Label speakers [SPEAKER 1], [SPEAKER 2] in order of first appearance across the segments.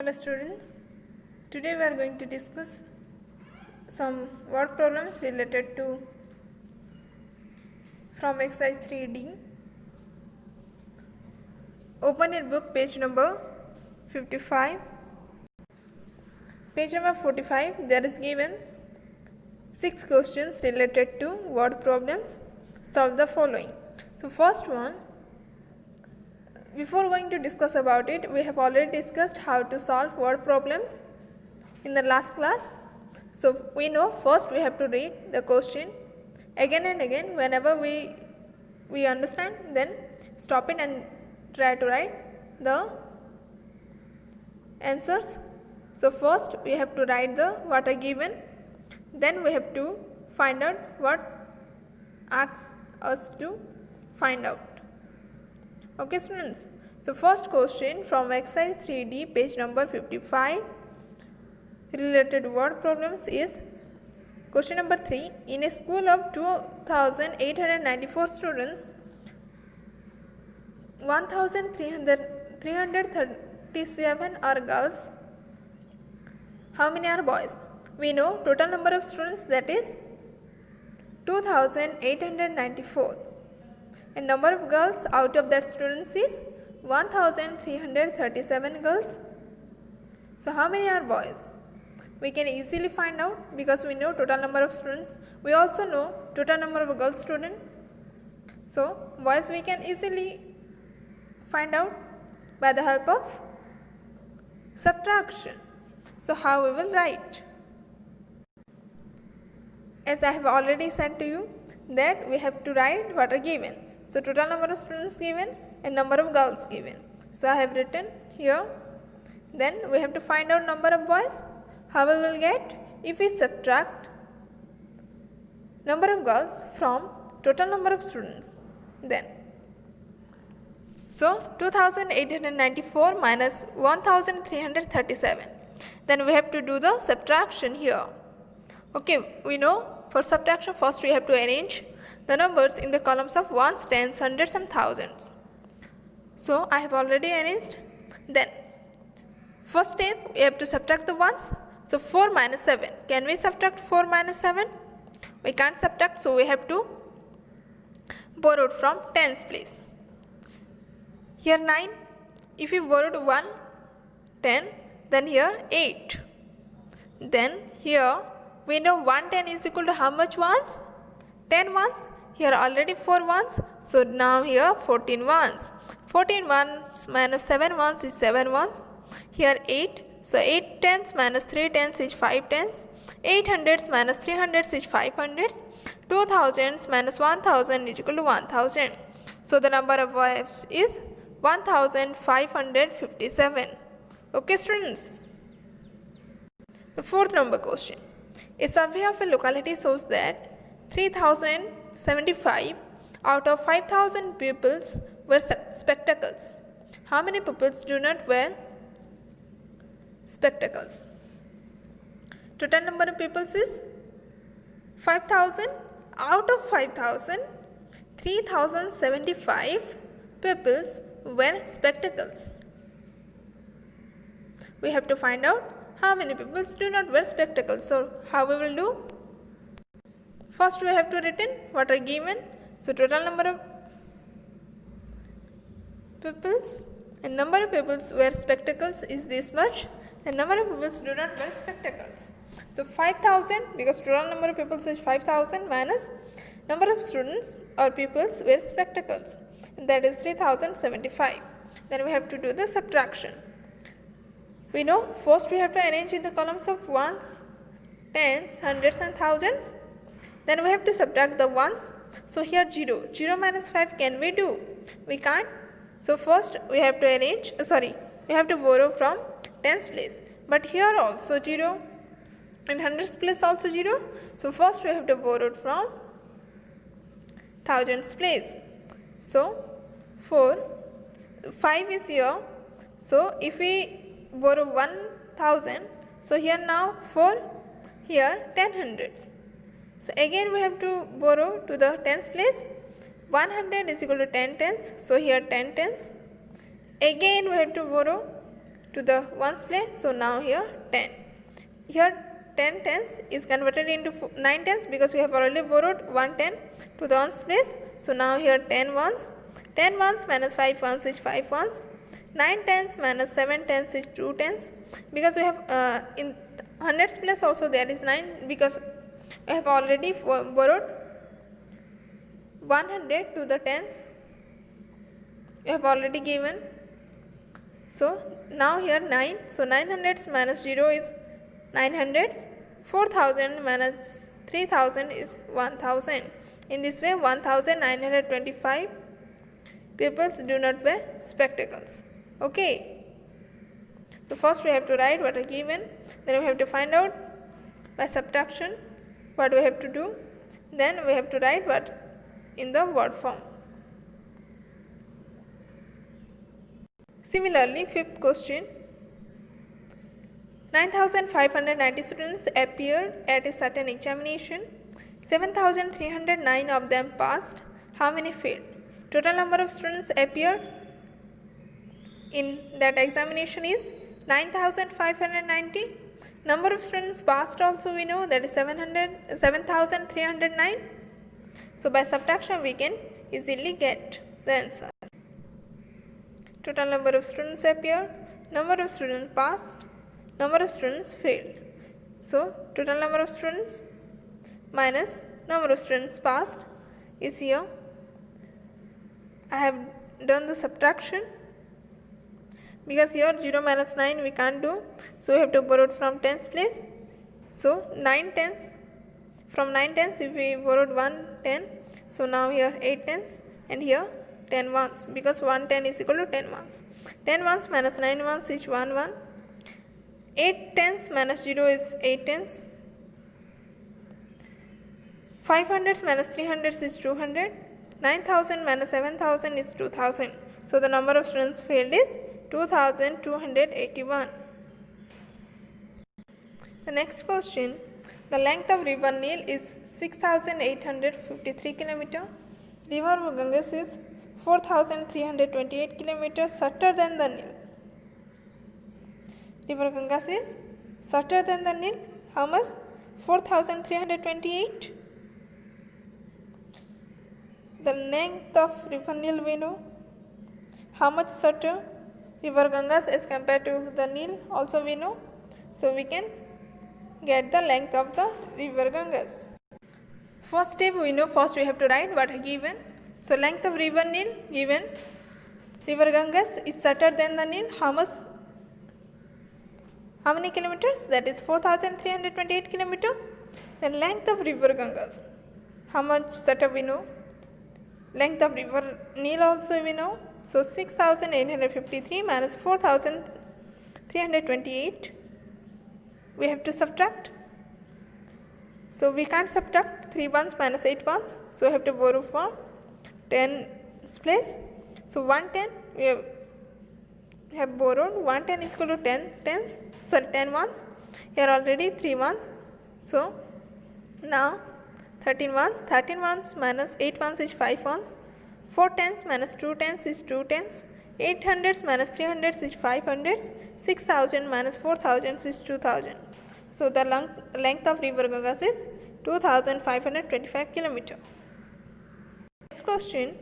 [SPEAKER 1] Hello students, today we are going to discuss some word problems related to from exercise 3D. Open your book, page number 55. Page number 45, there is given 6 questions related to word problems. Solve the following. So first one, before going to discuss about it, we have already discussed how to solve word problems in the last class. So we know first we have to read the question again and again. Whenever we understand, then stop it and try to write the answers. So first we have to write the what are given, then we have to find out what asks us to find out. Okay students, so first question from exercise 3D, page number 55, related word problems is question number 3. In a school of 2,894 students, 1,337 are girls. How many are boys? We know total number of students, that is 2,894. And number of girls out of that students is 1,337 girls. So how many are boys? We can easily find out because we know total number of students. We also know total number of girls student. So boys we can easily find out by the help of subtraction. So how we will write? As I have already said to you that we have to write what are given. So total number of students given and number of girls given. So I have written here. Then we have to find out number of boys. How we will get? If we subtract number of girls from total number of students, then so 2,894 minus 1,337. Then we have to do the subtraction here. Okay, we know for subtraction first we have to arrange the numbers in the columns of ones, tens, hundreds and thousands. So I have already arranged. Then first step we have to subtract the ones. So 4 minus 7. Can we subtract 4 minus 7? We can't subtract, so we have to borrow from tens place. Here 9. If we borrowed 1, 10, then here 8. Then here we know 110 is equal to how much ones? 10 ones. Here already 4 ones. So now here 14 ones. 14 ones minus 7 ones is 7 ones. Here 8. So 8 tens minus 3 tens is 5 tens. 8 hundreds minus 3 hundreds is 5 hundreds. 2 thousands minus 1,000 is equal to 1,000. So the number of wives is 1,557. Okay students. The fourth number question. A survey of a locality shows that 3,075 out of 5,000 pupils wear spectacles. How many pupils do not wear spectacles? Total number of pupils is 5,000. Out of 5,000, 3,075 pupils wear spectacles. We have to find out how many pupils do not wear spectacles. So how we will do? First we have to written what are given. So total number of pupils and number of pupils wear spectacles is this much. The number of pupils do not wear spectacles. So 5,000, because total number of pupils is 5,000 minus number of students or pupils wear spectacles, and that is 3,075. Then we have to do the subtraction. We know first we have to arrange in the columns of ones, tens, hundreds and thousands. Then we have to subtract the ones. So here 0. 0 minus 5 can we do? We can't. So first we have to arrange, we have to borrow from tens place. But here also 0. In hundreds place also 0. So first we have to borrow from thousands place. So 5 is here. So if we borrow 1,000, so here now 4, here 10 hundreds. So again we have to borrow to the tens place. 100 is equal to 10 tens. So here 10 tens. Again we have to borrow to the ones place. So now here 10. Here 10 tens is converted into 9 tens because we have already borrowed 1 10 to the ones place. So now here 10 ones. 10 ones minus 5 ones is 5 ones. 9 tens minus 7 tens is 2 tens because we have in hundreds place also there is 9 because we have already borrowed 100 to the tens. We have already given. So now here 9. So 900s minus 0 is 900s. 4000 minus 3000 is 1000. In this way 1925 people do not wear spectacles. Okay. So first we have to write what are given. Then we have to find out by subtraction what we have to do. Then we have to write what in the word form. Similarly, fifth question. 9,590 students appeared at a certain examination. 7,309 of them passed. How many failed? Total number of students appeared in that examination is 9,590. Number of students passed also we know, that is 7,309. So by subtraction we can easily get the answer. Total number of students appeared, number of students passed, number of students failed. So total number of students minus number of students passed is here. I have done the subtraction because here 0 minus 9 we can't do. So we have to borrow from tens place. So 9 tens. From 9 tens if we borrowed 1 10. So now here 8 tens and here 10 ones because 1 10 is equal to 10 ones. 10 ones minus 9 ones is 1 1. 8 tens minus 0 is 8 tens. 500s minus 300s is 200. 9,000 minus 7,000 is 2,000. So the number of students failed is 2,281. The next question. The length of river Nile is 6,853 km. River Ganges is 4,328 km shorter than the Nile. River Ganges is shorter than the Nile. How much? 4,328. The length of river Nile we know. How much shorter? River Ganges as compared to the Nile also we know. So we can get the length of the river Ganges. First step we know, first we have to write what are given. So length of river Nile given. River Ganges is shorter than the Nile. How much? How many kilometers? That is 4,328 kilometers. Then length of river Ganges. How much shorter we know? Length of river Nile also we know. So 6,853 minus 4,328. We have to subtract. So we can't subtract 3 ones minus 8 ones. So we have to borrow from 10's place. So 110 we have borrowed. 110 is equal to 10 ones. Here already 3 ones. So now 13 ones. 13 ones minus 8 ones is 5 ones. 4 tens minus 2 tens is 2 tens. 800s minus 300s is 500s. 6,000 minus 4,000 is 2,000. So the length of river Ganges is 2,525 km. Next question.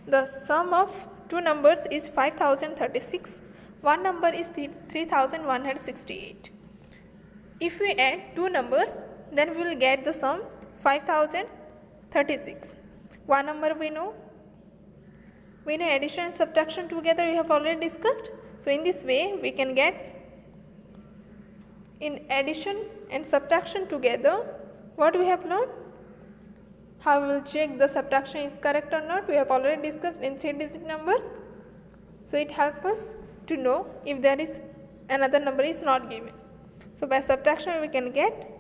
[SPEAKER 1] The sum of two numbers is 5,036. One number is 3,168. If we add two numbers, then we will get the sum 5,036. One number we know. We know addition and subtraction together we have already discussed. So in this way we can get in addition and subtraction together what we have learned. How we will check the subtraction is correct or not, we have already discussed in 3-digit numbers. So it helps us to know if there is another number is not given. So by subtraction we can get.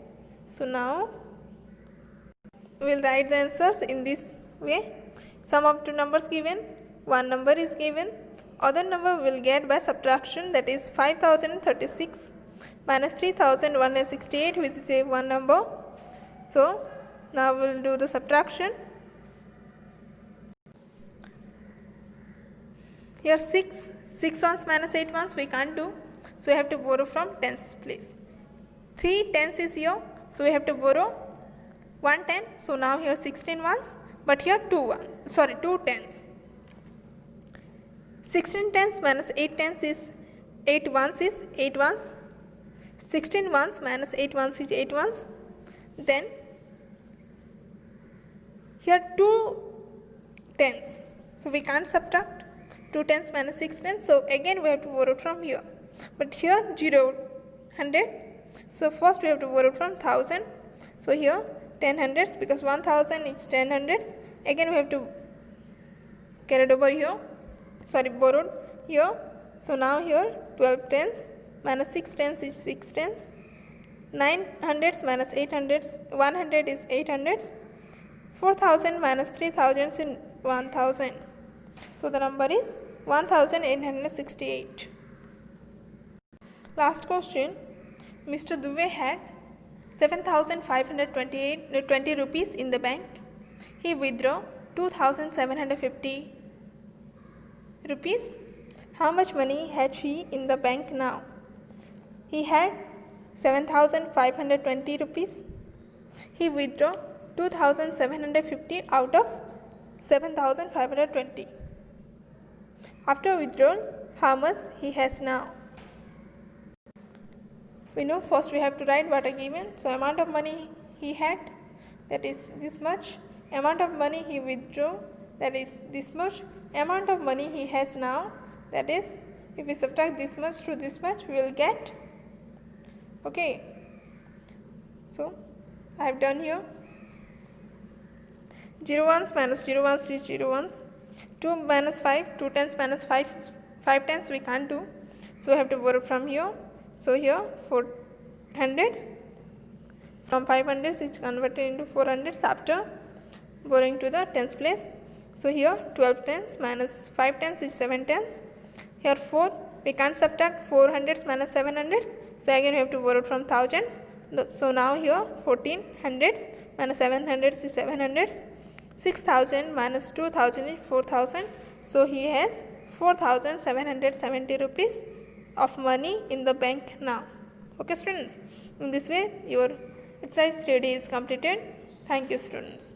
[SPEAKER 1] So now we will write the answers in this way. Sum of two numbers given, one number is given, other number we will get by subtraction, that is 5,036 minus 3,168, which is a one number. So now we will do the subtraction. Here 6 ones minus 8 ones we can't do, so we have to borrow from tens place. 3 tens is here, so we have to borrow 1 10. So now here 16 ones, but here 2 tens. 16 tens minus 8 tens is 8 ones is 8 ones. 16 ones minus 8 ones is 8 ones. Then here 2 tens, so we can't subtract 2 tens minus 6 tens, so again we have to borrow from here. But here 0 100, so first we have to borrow from 1000. So here 10 hundreds, because 1000 is 10 hundreds. Again we have to carried over here, borrowed here. So now here 12 tens minus 6 tens is 6 tens. 9 hundreds minus 8 hundreds, 100 is 8 hundreds. 4000 minus 3000 is 1000. So the number is 1868. Last question. Mr. Dubey had 7520 rupees in the bank. He withdrew 2750 rupees. How much money had he in the bank now? He had 7520 rupees. He withdrew 2750 out of 7520. After withdrawal, how much he has now? We know first we have to write what are given. So amount of money he had, that is this much. Amount of money he withdrew, that is this much. Amount of money he has now, that is, if we subtract this much to this much, we will get. Okay. So I have done here. 0 ones minus 0 ones is 0 ones. 2 minus 5, 2 tens minus 5 tens we can't do. So we have to borrow from here. So here 4 hundreds. From 500s it's converted into 400s after borrowing to the tens place. So here 12 tens minus 5 tens is 7 tens. Here 4, we can't subtract 4 hundreds minus 7 hundreds. So again we have to borrow from thousands. So now here 14 hundreds minus 7 hundreds is 7 hundreds. 6000 minus 2000 is 4000. So he has 4770 rupees of money in the bank now. Okay students, in this way your exercise 3D is completed. Thank you students.